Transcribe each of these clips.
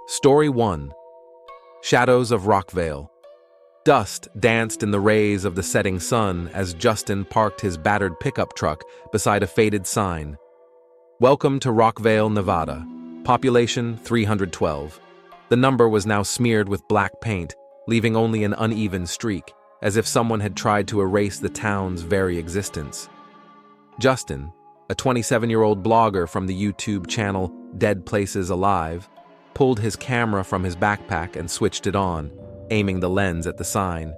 Story 1. Shadows of Rockvale. Dust danced in the rays of the setting sun as Justin parked his battered pickup truck beside a faded sign. Welcome to Rockvale, Nevada. Population 312. The number was now smeared with black paint, leaving only an uneven streak, as if someone had tried to erase the town's very existence. Justin, a 27-year-old blogger from the YouTube channel Dead Places Alive, pulled his camera from his backpack and switched it on, aiming the lens at the sign.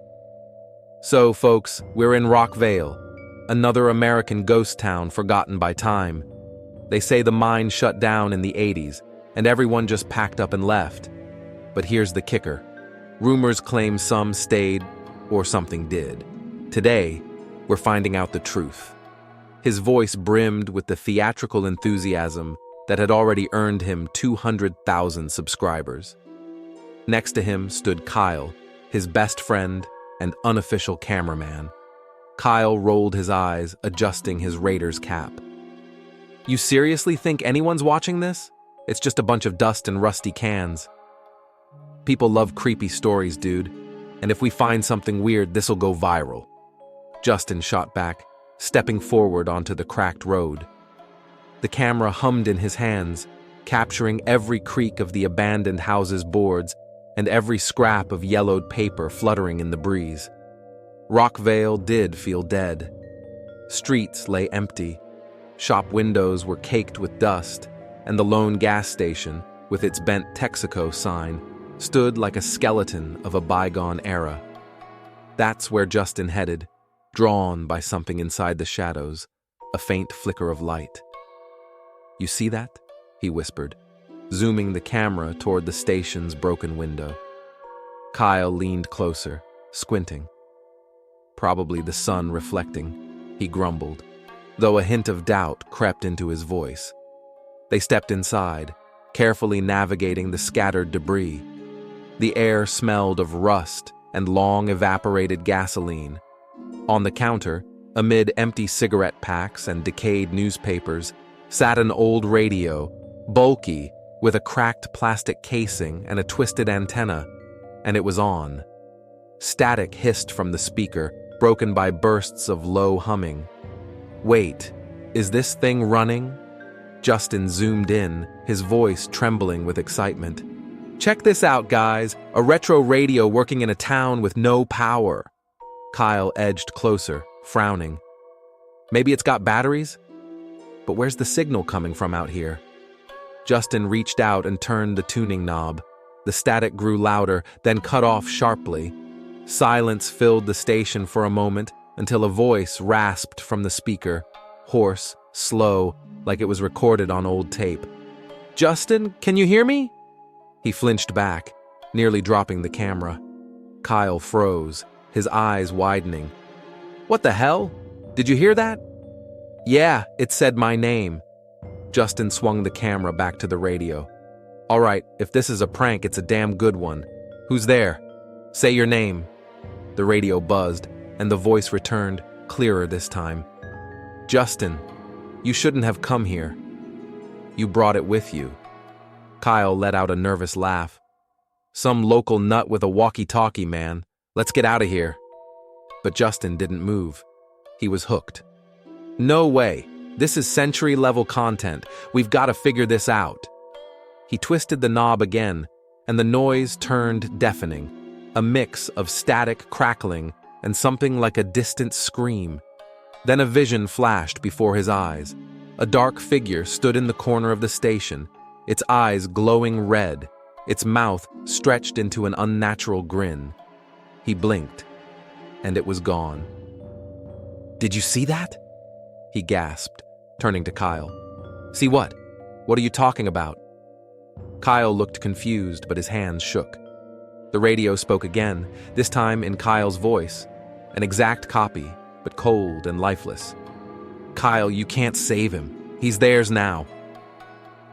So, folks, we're in Rockvale, another American ghost town forgotten by time. They say the mine shut down in the 80s, and everyone just packed up and left. But here's the kicker. Rumors claim some stayed, or something did. Today, we're finding out the truth. His voice brimmed with the theatrical enthusiasm that had already earned him 200,000 subscribers. Next to him stood Kyle, his best friend and unofficial cameraman. Kyle rolled his eyes, adjusting his Raiders cap. You seriously think anyone's watching this? It's just a bunch of dust and rusty cans. People love creepy stories, dude, and if we find something weird, this'll go viral. Justin shot back, stepping forward onto the cracked road. The camera hummed in his hands, capturing every creak of the abandoned house's boards and every scrap of yellowed paper fluttering in the breeze. Rockvale did feel dead. Streets lay empty. Shop windows were caked with dust, and the lone gas station, with its bent Texaco sign, stood like a skeleton of a bygone era. That's where Justin headed, drawn by something inside the shadows, a faint flicker of light. You see that? He whispered, zooming the camera toward the station's broken window. Kyle leaned closer, squinting. Probably the sun reflecting, he grumbled, though a hint of doubt crept into his voice. They stepped inside, carefully navigating the scattered debris. The air smelled of rust and long evaporated gasoline. On the counter, amid empty cigarette packs and decayed newspapers, sat an old radio, bulky, with a cracked plastic casing and a twisted antenna, and it was on. Static hissed from the speaker, broken by bursts of low humming. Wait, is this thing running? Justin zoomed in, his voice trembling with excitement. Check this out, guys, a retro radio working in a town with no power. Kyle edged closer, frowning. Maybe it's got batteries? But where's the signal coming from out here? Justin reached out and turned the tuning knob. The static grew louder, then cut off sharply. Silence filled the station for a moment until a voice rasped from the speaker, hoarse, slow, like it was recorded on old tape. Justin, can you hear me? He flinched back, nearly dropping the camera. Kyle froze, his eyes widening. What the hell? Did you hear that? Yeah, it said my name. Justin swung the camera back to the radio. All right, if this is a prank, it's a damn good one. Who's there? Say your name. The radio buzzed, and the voice returned, clearer this time. Justin, you shouldn't have come here. You brought it with you. Kyle let out a nervous laugh. Some local nut with a walkie-talkie, man. Let's get out of here. But Justin didn't move. He was hooked. No way. This is century-level content. We've got to figure this out. He twisted the knob again, and the noise turned deafening, a mix of static crackling and something like a distant scream. Then a vision flashed before his eyes. A dark figure stood in the corner of the station, its eyes glowing red, its mouth stretched into an unnatural grin. He blinked, and it was gone. Did you see that? He gasped, turning to Kyle. See what? What are you talking about? Kyle looked confused, but his hands shook. The radio spoke again, this time in Kyle's voice. An exact copy, but cold and lifeless. Kyle, you can't save him. He's theirs now.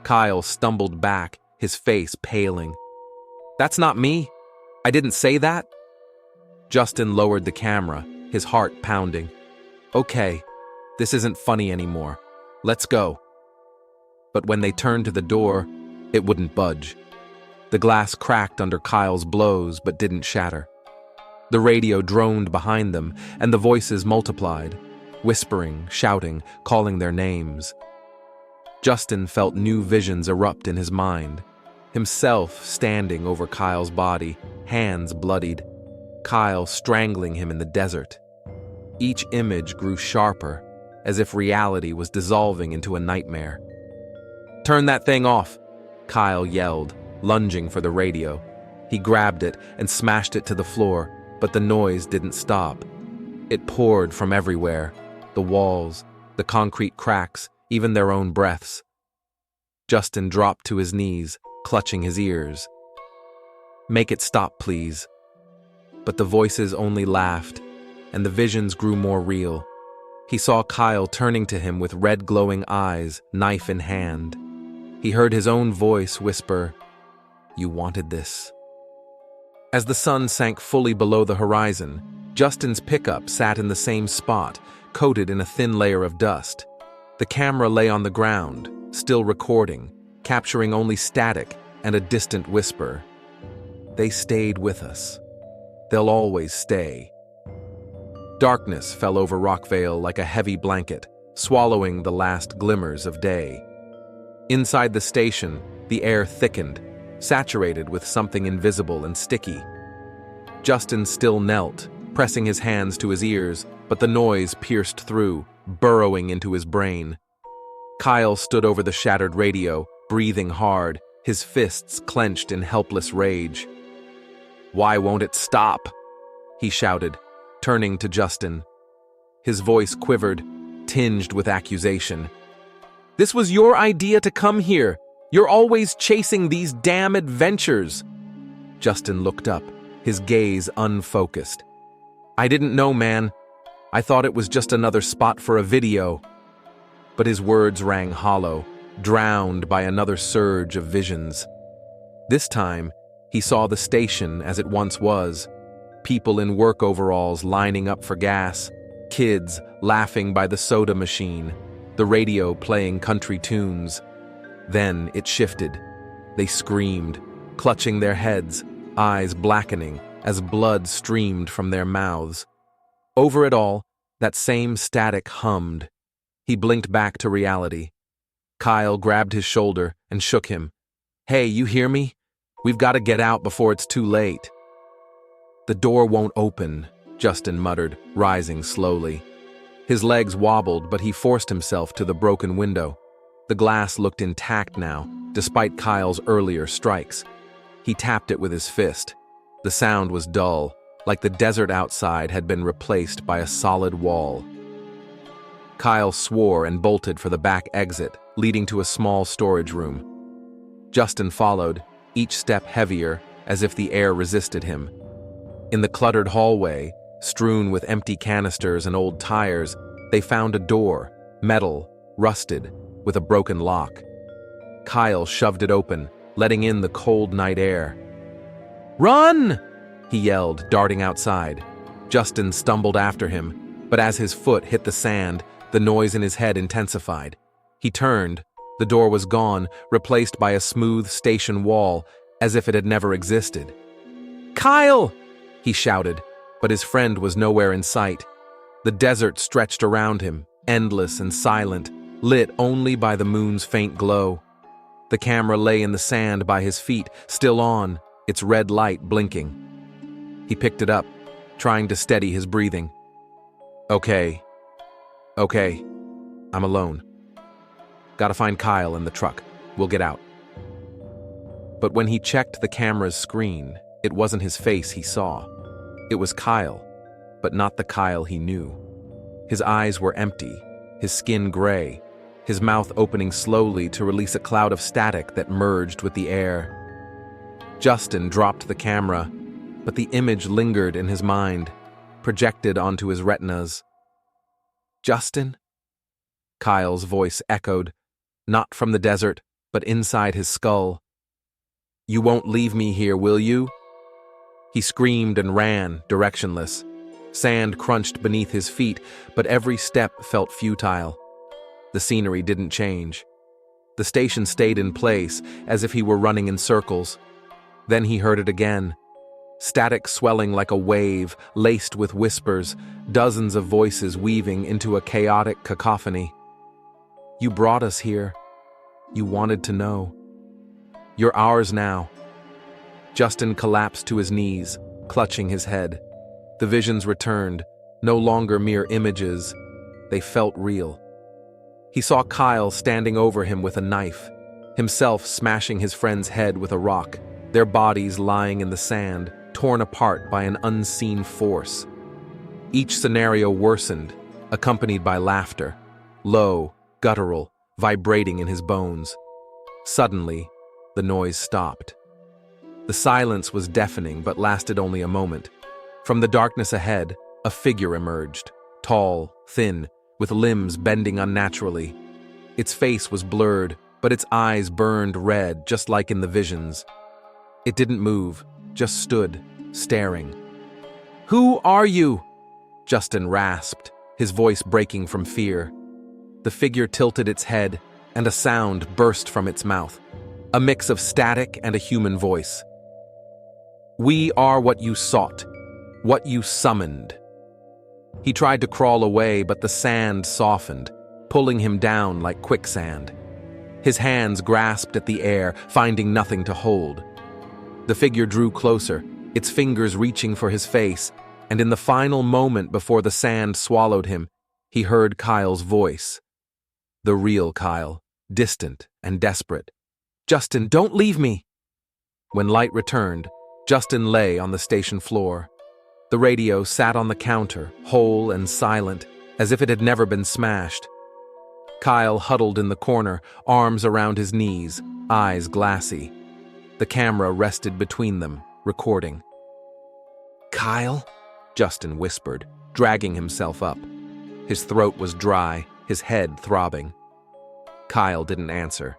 Kyle stumbled back, his face paling. That's not me. I didn't say that. Justin lowered the camera, his heart pounding. Okay. This isn't funny anymore. Let's go. But when they turned to the door, it wouldn't budge. The glass cracked under Kyle's blows but didn't shatter. The radio droned behind them, and the voices multiplied, whispering, shouting, calling their names. Justin felt new visions erupt in his mind. Himself standing over Kyle's body, hands bloodied. Kyle strangling him in the desert. Each image grew sharper, as if reality was dissolving into a nightmare. "Turn that thing off!" Kyle yelled, lunging for the radio. He grabbed it and smashed it to the floor, but the noise didn't stop. It poured from everywhere, the walls, the concrete cracks, even their own breaths. Justin dropped to his knees, clutching his ears. "Make it stop, please." But the voices only laughed, and the visions grew more real. He saw Kyle turning to him with red glowing eyes, knife in hand. He heard his own voice whisper, "You wanted this." As the sun sank fully below the horizon, Justin's pickup sat in the same spot, coated in a thin layer of dust. The camera lay on the ground, still recording, capturing only static and a distant whisper. "They stayed with us. They'll always stay." Darkness fell over Rockvale like a heavy blanket, swallowing the last glimmers of day. Inside the station, the air thickened, saturated with something invisible and sticky. Justin still knelt, pressing his hands to his ears, but the noise pierced through, burrowing into his brain. Kyle stood over the shattered radio, breathing hard, his fists clenched in helpless rage. "Why won't it stop?" he shouted, turning to Justin. His voice quivered, tinged with accusation. "This was your idea to come here. You're always chasing these damn adventures." Justin looked up, his gaze unfocused. "I didn't know, man. I thought it was just another spot for a video." But his words rang hollow, drowned by another surge of visions. This time, he saw the station as it once was. People in work overalls lining up for gas, kids laughing by the soda machine, the radio playing country tunes. Then it shifted. They screamed, clutching their heads, eyes blackening as blood streamed from their mouths. Over it all, that same static hummed. He blinked back to reality. Kyle grabbed his shoulder and shook him. "Hey, you hear me? We've got to get out before it's too late." "The door won't open," Justin muttered, rising slowly. His legs wobbled, but he forced himself to the broken window. The glass looked intact now, despite Kyle's earlier strikes. He tapped it with his fist. The sound was dull, like the desert outside had been replaced by a solid wall. Kyle swore and bolted for the back exit, leading to a small storage room. Justin followed, each step heavier, as if the air resisted him. In the cluttered hallway, strewn with empty canisters and old tires, they found a door, metal, rusted, with a broken lock. Kyle shoved it open, letting in the cold night air. "Run!" he yelled, darting outside. Justin stumbled after him, but as his foot hit the sand, the noise in his head intensified. He turned. The door was gone, replaced by a smooth station wall, as if it had never existed. "Kyle!" he shouted, but his friend was nowhere in sight. The desert stretched around him, endless and silent, lit only by the moon's faint glow. The camera lay in the sand by his feet, still on, its red light blinking. He picked it up, trying to steady his breathing. Okay, I'm alone. Gotta find Kyle in the truck. We'll get out." But when he checked the camera's screen, it wasn't his face he saw. It was Kyle, but not the Kyle he knew. His eyes were empty, his skin gray, his mouth opening slowly to release a cloud of static that merged with the air. Justin dropped the camera, but the image lingered in his mind, projected onto his retinas. "Justin?" Kyle's voice echoed, not from the desert, but inside his skull. "You won't leave me here, will you?" He screamed and ran, directionless. Sand crunched beneath his feet, but every step felt futile. The scenery didn't change. The station stayed in place, as if he were running in circles. Then he heard it again. Static swelling like a wave, laced with whispers, dozens of voices weaving into a chaotic cacophony. You brought us here. You wanted to know. You're ours now. Justin collapsed to his knees, clutching his head. The visions returned, no longer mere images. They felt real. He saw Kyle standing over him with a knife, himself smashing his friend's head with a rock, their bodies lying in the sand, torn apart by an unseen force. Each scenario worsened, accompanied by laughter, low, guttural, vibrating in his bones. Suddenly, the noise stopped. The silence was deafening but lasted only a moment. From the darkness ahead, a figure emerged, tall, thin, with limbs bending unnaturally. Its face was blurred, but its eyes burned red, just like in the visions. It didn't move, just stood, staring. "Who are you?" Justin rasped, his voice breaking from fear. The figure tilted its head, and a sound burst from its mouth, a mix of static and a human voice. "We are what you sought, what you summoned." He tried to crawl away, but the sand softened, pulling him down like quicksand. His hands grasped at the air, finding nothing to hold. The figure drew closer, its fingers reaching for his face, and in the final moment before the sand swallowed him, he heard Kyle's voice. The real Kyle, distant and desperate. "Justin, don't leave me!" When light returned, Justin lay on the station floor. The radio sat on the counter, whole and silent, as if it had never been smashed. Kyle huddled in the corner, arms around his knees, eyes glassy. The camera rested between them, recording. "Kyle?" Justin whispered, dragging himself up. His throat was dry, his head throbbing. Kyle didn't answer.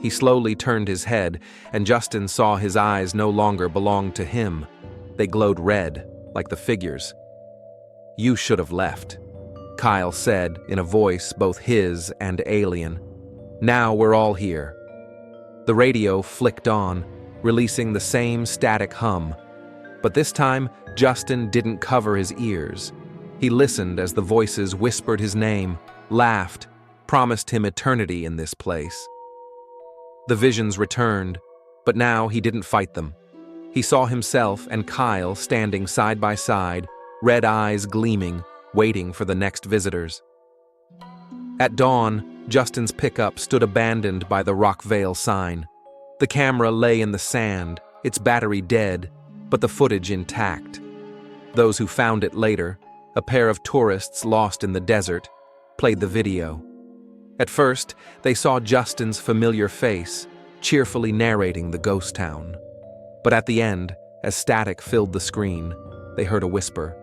He slowly turned his head, and Justin saw his eyes no longer belonged to him. They glowed red, like the figure's. "You should have left," Kyle said in a voice both his and alien. "Now we're all here." The radio flicked on, releasing the same static hum. But this time, Justin didn't cover his ears. He listened as the voices whispered his name, laughed, promised him eternity in this place. The visions returned, but now he didn't fight them. He saw himself and Kyle standing side by side, red eyes gleaming, waiting for the next visitors. At dawn, Justin's pickup stood abandoned by the Rockvale sign. The camera lay in the sand, its battery dead, but the footage intact. Those who found it later, a pair of tourists lost in the desert, played the video. At first, they saw Justin's familiar face, cheerfully narrating the ghost town. But at the end, as static filled the screen, they heard a whisper.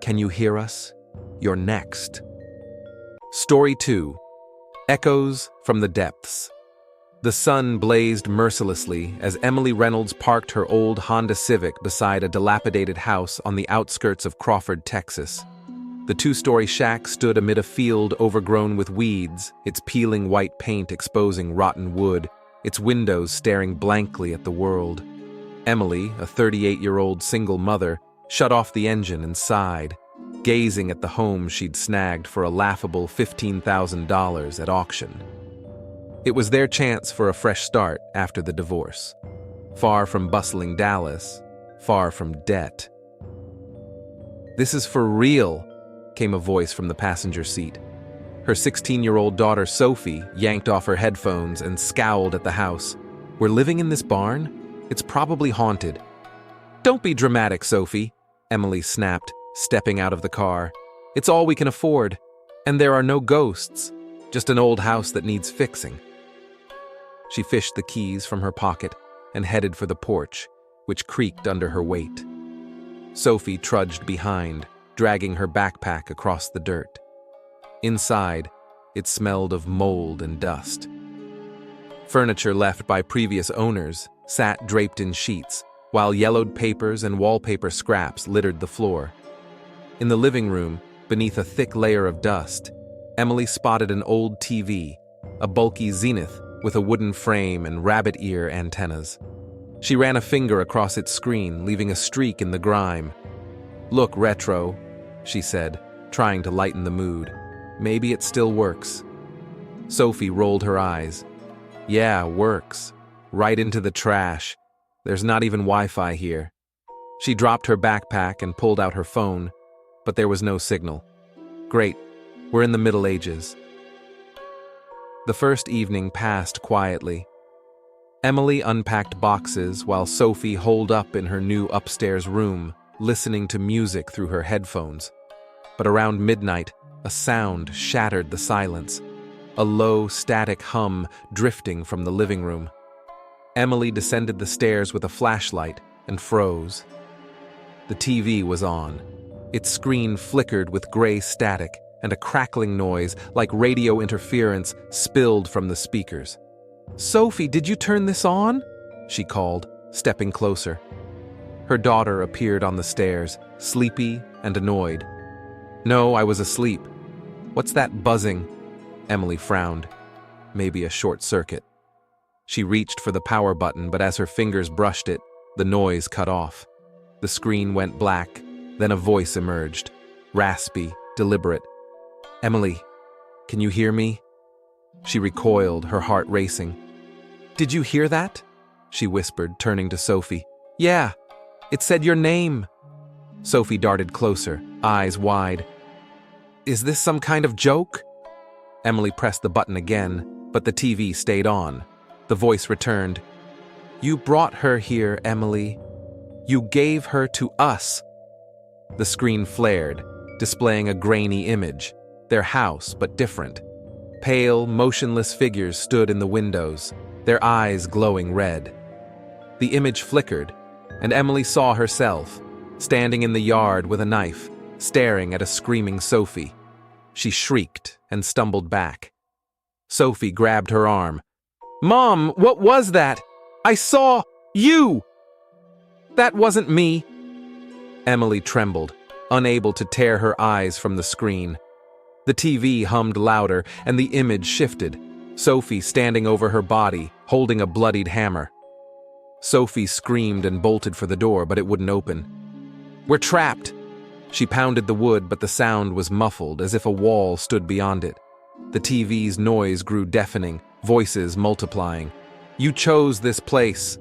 "Can you hear us? You're next." Story 2. Echoes from the Depths. The sun blazed mercilessly as Emily Reynolds parked her old Honda Civic beside a dilapidated house on the outskirts of Crawford, Texas. The two-story shack stood amid a field overgrown with weeds, its peeling white paint exposing rotten wood, its windows staring blankly at the world. Emily, a 38-year-old single mother, shut off the engine and sighed, gazing at the home she'd snagged for a laughable $15,000 at auction. It was their chance for a fresh start after the divorce. Far from bustling Dallas, far from debt. "This is for real," came a voice from the passenger seat. Her 16-year-old daughter Sophie yanked off her headphones and scowled at the house. "We're living in this barn? It's probably haunted." "Don't be dramatic, Sophie," Emily snapped, stepping out of the car. "It's all we can afford. And there are no ghosts, just an old house that needs fixing." She fished the keys from her pocket and headed for the porch, which creaked under her weight. Sophie trudged behind, dragging her backpack across the dirt. Inside, it smelled of mold and dust. Furniture left by previous owners sat draped in sheets, while yellowed papers and wallpaper scraps littered the floor. In the living room, beneath a thick layer of dust, Emily spotted an old TV, a bulky Zenith with a wooden frame and rabbit ear antennas. She ran a finger across its screen, leaving a streak in the grime. "Look, retro," she said, trying to lighten the mood. "Maybe it still works." Sophie rolled her eyes. "Yeah, works. Right into the trash. There's not even Wi-Fi here." She dropped her backpack and pulled out her phone, but there was no signal. "Great. We're in the Middle Ages." The first evening passed quietly. Emily unpacked boxes while Sophie holed up in her new upstairs room, listening to music through her headphones. But around midnight, a sound shattered the silence, a low, static hum drifting from the living room. Emily descended the stairs with a flashlight and froze. The TV was on. Its screen flickered with gray static, and a crackling noise, like radio interference, spilled from the speakers. "Sophie, did you turn this on?" she called, stepping closer. Her daughter appeared on the stairs, sleepy and annoyed. "No, I was asleep." "What's that buzzing?" Emily frowned. "Maybe a short circuit." She reached for the power button, but as her fingers brushed it, the noise cut off. The screen went black, then a voice emerged, raspy, deliberate. "Emily, can you hear me?" She recoiled, her heart racing. "Did you hear that?" she whispered, turning to Sophie. "Yeah, it said your name." Sophie darted closer, eyes wide. "Is this some kind of joke?" Emily pressed the button again, but the TV stayed on. The voice returned. "You brought her here, Emily. You gave her to us." The screen flared, displaying a grainy image. Their house, but different. Pale, motionless figures stood in the windows, their eyes glowing red. The image flickered, and Emily saw herself, standing in the yard with a knife, staring at a screaming Sophie. She shrieked and stumbled back. Sophie grabbed her arm. "Mom, what was that? I saw you!" "That wasn't me." Emily trembled, unable to tear her eyes from the screen. The TV hummed louder, and the image shifted, Sophie standing over her body, holding a bloodied hammer. Sophie screamed and bolted for the door, but it wouldn't open. "We're trapped!" She pounded the wood, but the sound was muffled, as if a wall stood beyond it. The TV's noise grew deafening, voices multiplying. "You chose this place.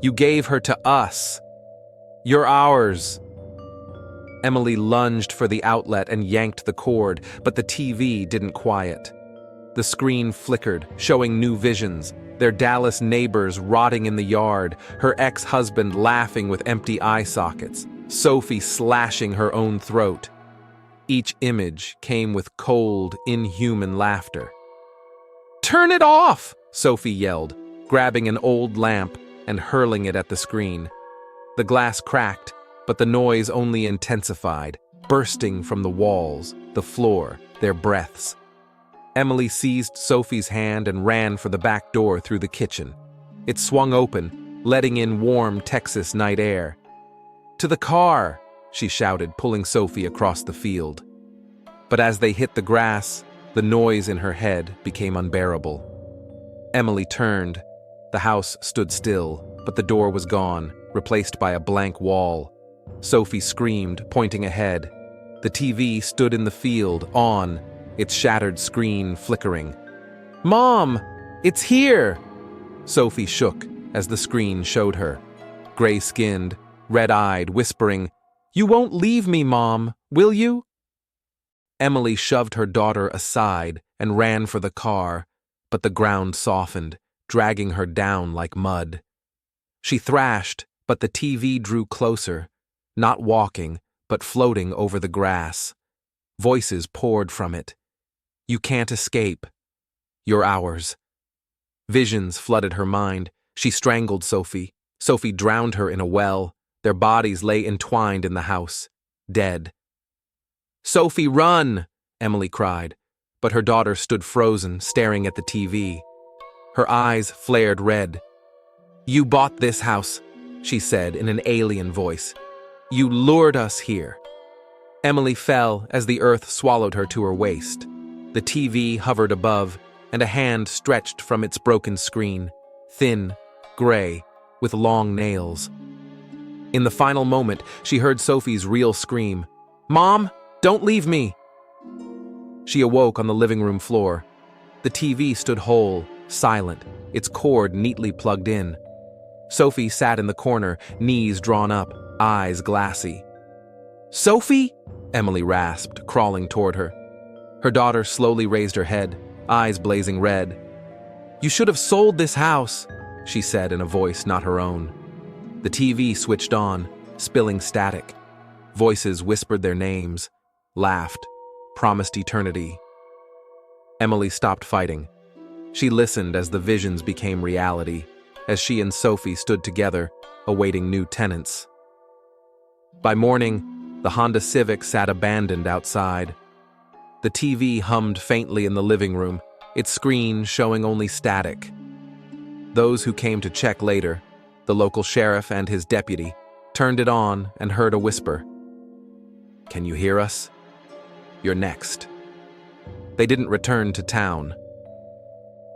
You gave her to us. You're ours." Emily lunged for the outlet and yanked the cord, but the TV didn't quiet. The screen flickered, showing new visions, their Dallas neighbors rotting in the yard, her ex-husband laughing with empty eye sockets, Sophie slashing her own throat. Each image came with cold, inhuman laughter. "Turn it off!" Sophie yelled, grabbing an old lamp and hurling it at the screen. The glass cracked, but the noise only intensified, bursting from the walls, the floor, their breaths. Emily seized Sophie's hand and ran for the back door through the kitchen. It swung open, letting in warm Texas night air. "To the car!" she shouted, pulling Sophie across the field. But as they hit the grass, the noise in her head became unbearable. Emily turned. The house stood still, but the door was gone, replaced by a blank wall. Sophie screamed, pointing ahead. The TV stood in the field, on, its shattered screen flickering. "Mom, it's here!" Sophie shook as the screen showed her. Gray-skinned, red-eyed, whispering, "You won't leave me, Mom, will you?" Emily shoved her daughter aside and ran for the car, but the ground softened, dragging her down like mud. She thrashed, but the TV drew closer, not walking, but floating over the grass. Voices poured from it. "You can't escape. You're ours." Visions flooded her mind. She strangled Sophie. Sophie drowned her in a well. Their bodies lay entwined in the house, dead. "Sophie, run!" Emily cried, but her daughter stood frozen, staring at the TV. Her eyes flared red. "You bought this house," she said in an alien voice. "You lured us here." Emily fell as the earth swallowed her to her waist. The TV hovered above, and a hand stretched from its broken screen, thin, gray, with long nails. In the final moment, she heard Sophie's real scream, "Mom, don't leave me!" She awoke on the living room floor. The TV stood whole, silent, its cord neatly plugged in. Sophie sat in the corner, knees drawn up, eyes glassy. "Sophie?" Emily rasped, crawling toward her. Her daughter slowly raised her head, eyes blazing red. "You should have sold this house," she said in a voice not her own. The TV switched on, spilling static. Voices whispered their names, laughed, promised eternity. Emily stopped fighting. She listened as the visions became reality, as she and Sophie stood together, awaiting new tenants. By morning, the Honda Civic sat abandoned outside. The TV hummed faintly in the living room, its screen showing only static. Those who came to check later, the local sheriff and his deputy, turned it on and heard a whisper. "Can you hear us? You're next." They didn't return to town.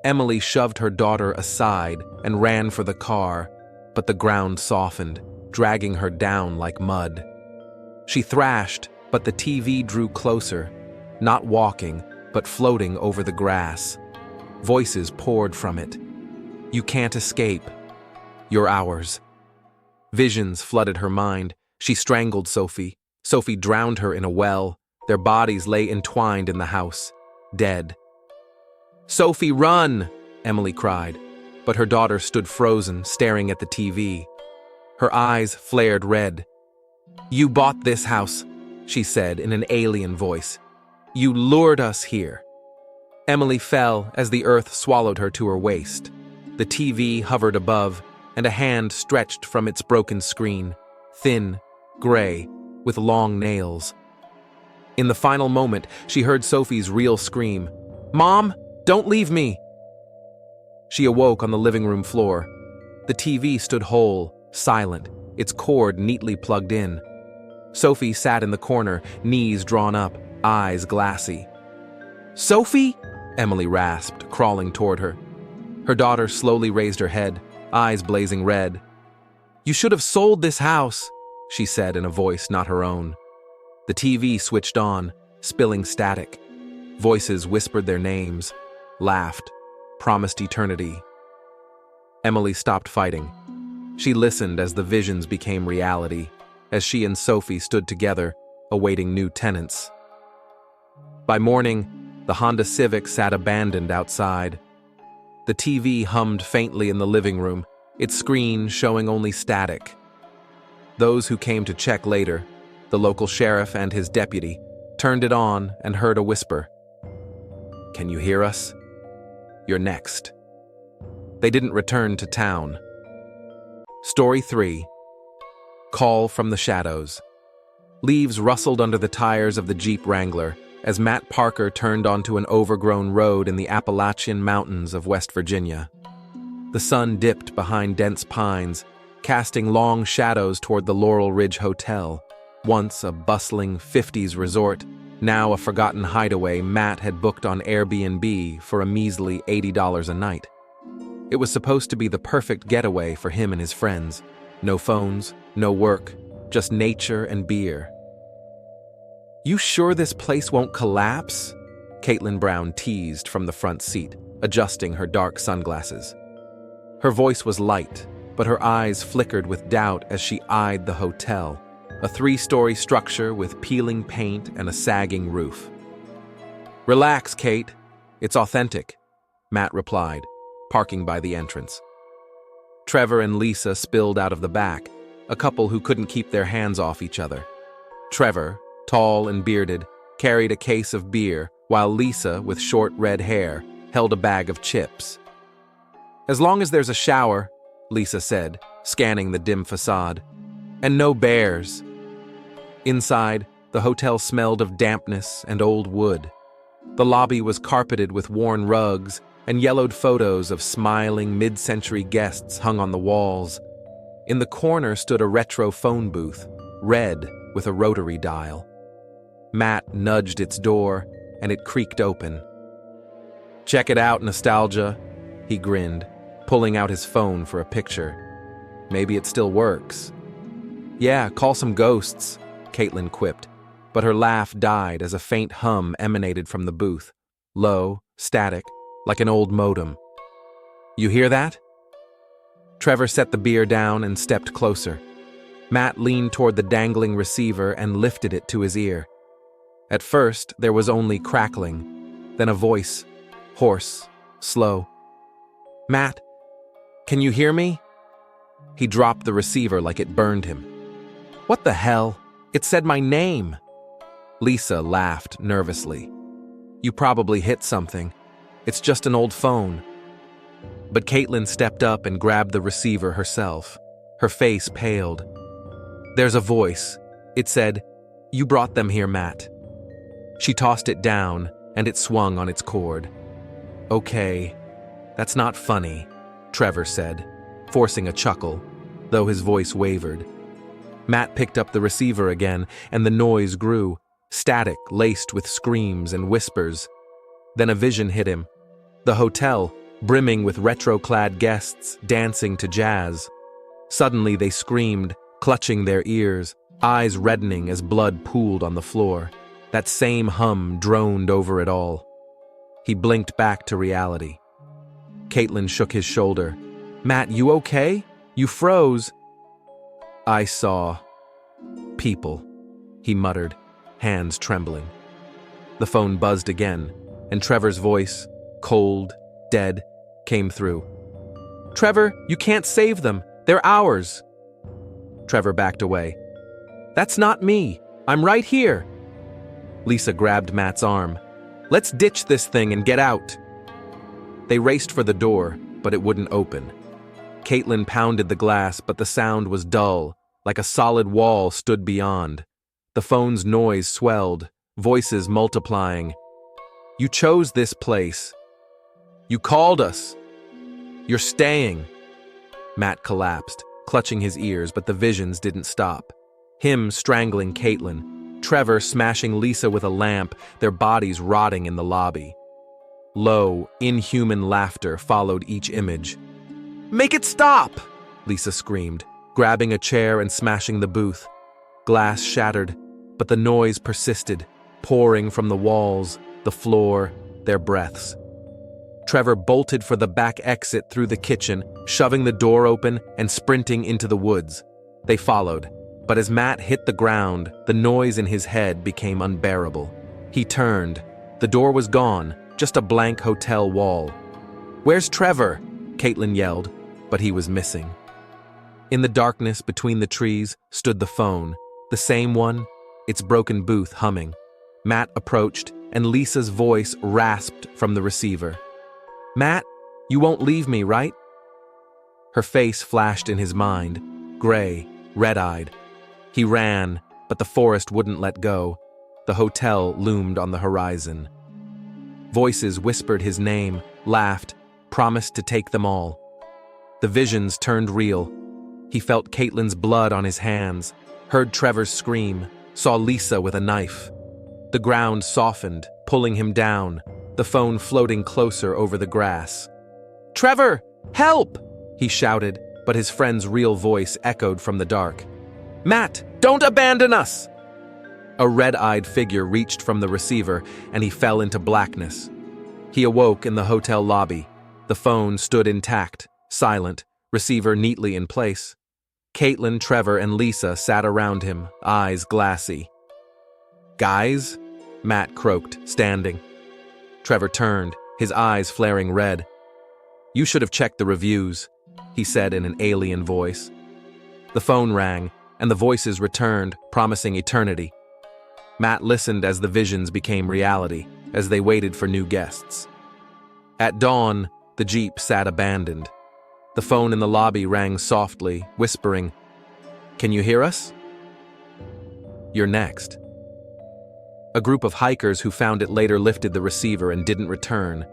Emily shoved her daughter aside and ran for the car, but the ground softened, dragging her down like mud. She thrashed, but the TV drew closer, not walking, but floating over the grass. Voices poured from it. "You can't escape. You're ours." Visions flooded her mind. She strangled Sophie. Sophie drowned her in a well. Their bodies lay entwined in the house, dead. "Sophie, run!" Emily cried, but her daughter stood frozen, staring at the TV. Her eyes flared red. "You bought this house," she said in an alien voice. "You lured us here." Emily fell as the earth swallowed her to her waist. The TV hovered above, and a hand stretched from its broken screen, thin, gray, with long nails. In the final moment, she heard Sophie's real scream, "Mom, don't leave me!" She awoke on the living room floor. The TV stood whole, silent, its cord neatly plugged in. Sophie sat in the corner, knees drawn up, eyes glassy. "Sophie?" Emily rasped, crawling toward her. Her daughter slowly raised her head, eyes blazing red. "You should have sold this house," she said in a voice not her own. The TV switched on, spilling static. Voices whispered their names, laughed, promised eternity. Emily stopped fighting. She listened as the visions became reality, as she and Sophie stood together, awaiting new tenants. By morning, the Honda Civic sat abandoned outside. The TV hummed faintly in the living room, its screen showing only static. Those who came to check later, the local sheriff and his deputy, turned it on and heard a whisper. "Can you hear us? You're next." They didn't return to town. Story 3. Call from the Shadows. Leaves rustled under the tires of the Jeep Wrangler as Matt Parker turned onto an overgrown road in the Appalachian Mountains of West Virginia. The sun dipped behind dense pines, casting long shadows toward the Laurel Ridge Hotel, once a bustling 50s resort, now a forgotten hideaway Matt had booked on Airbnb for a measly $80 a night. It was supposed to be the perfect getaway for him and his friends. No phones, no work, just nature and beer. "You sure this place won't collapse?" Caitlin Brown teased from the front seat, adjusting her dark sunglasses. Her voice was light, but her eyes flickered with doubt as she eyed the hotel, a 3-story structure with peeling paint and a sagging roof. "Relax, Kate. It's authentic," Matt replied, parking by the entrance. Trevor and Lisa spilled out of the back, a couple who couldn't keep their hands off each other. Trevor, tall and bearded, carried a case of beer, while Lisa, with short red hair, held a bag of chips. "As long as there's a shower," Lisa said, scanning the dim facade. "And no bears." Inside, the hotel smelled of dampness and old wood. The lobby was carpeted with worn rugs, and yellowed photos of smiling mid-century guests hung on the walls. In the corner stood a retro phone booth, red with a rotary dial. Matt nudged its door, and it creaked open. "Check it out, nostalgia," he grinned, pulling out his phone for a picture. Maybe it still works. Yeah, call some ghosts, Caitlin quipped, but her laugh died as a faint hum emanated from the booth. Low, static, like an old modem. You hear that? Trevor set the beer down and stepped closer. Matt leaned toward the dangling receiver and lifted it to his ear. At first, there was only crackling, then a voice, hoarse, slow. Matt, can you hear me? He dropped the receiver like it burned him. What the hell? It said my name. Lisa laughed nervously. You probably hit something. It's just an old phone. But Caitlin stepped up and grabbed the receiver herself. Her face paled. There's a voice. It said, "You brought them here, Matt." She tossed it down, and it swung on its cord. Okay, that's not funny, Trevor said, forcing a chuckle, though his voice wavered. Matt picked up the receiver again, and the noise grew, static laced with screams and whispers. Then a vision hit him. The hotel, brimming with retro-clad guests dancing to jazz. Suddenly they screamed, clutching their ears, eyes reddening as blood pooled on the floor. That same hum droned over it all. He blinked back to reality. Caitlin shook his shoulder. Matt, you okay? You froze. I saw people, he muttered, hands trembling. The phone buzzed again, and Trevor's voice, cold, dead, came through. Trevor, you can't save them. They're ours. Trevor backed away. That's not me. I'm right here. Lisa grabbed Matt's arm. Let's ditch this thing and get out. They raced for the door, but it wouldn't open. Caitlin pounded the glass, but the sound was dull, like a solid wall stood beyond. The phone's noise swelled, voices multiplying. You chose this place. You called us. You're staying. Matt collapsed, clutching his ears, but the visions didn't stop. Him strangling Caitlin, Trevor smashing Lisa with a lamp, their bodies rotting in the lobby. Low, inhuman laughter followed each image. Make it stop! Lisa screamed, grabbing a chair and smashing the booth. Glass shattered, but the noise persisted, pouring from the walls, the floor, their breaths. Trevor bolted for the back exit through the kitchen, shoving the door open and sprinting into the woods. They followed, but as Matt hit the ground, the noise in his head became unbearable. He turned. The door was gone, just a blank hotel wall. Where's Trevor? Caitlin yelled, but he was missing. In the darkness between the trees stood the phone, the same one, its broken booth humming. Matt approached, and Lisa's voice rasped from the receiver. Matt, you won't leave me, right? Her face flashed in his mind, gray, red-eyed. He ran, but the forest wouldn't let go. The hotel loomed on the horizon. Voices whispered his name, laughed, promised to take them all. The visions turned real. He felt Caitlin's blood on his hands, heard Trevor's scream, saw Lisa with a knife. The ground softened, pulling him down, the phone floating closer over the grass. Trevor, help! He shouted, but his friend's real voice echoed from the dark. Matt, don't abandon us! A red-eyed figure reached from the receiver, and he fell into blackness. He awoke in the hotel lobby. The phone stood intact, silent, receiver neatly in place. Caitlin, Trevor, and Lisa sat around him, eyes glassy. Guys? Matt croaked, standing. Trevor turned, his eyes flaring red. You should have checked the reviews, he said in an alien voice. The phone rang, and the voices returned, promising eternity. Matt listened as the visions became reality, as they waited for new guests. At dawn, the Jeep sat abandoned. The phone in the lobby rang softly, whispering, Can you hear us? You're next. A group of hikers who found it later lifted the receiver and didn't return,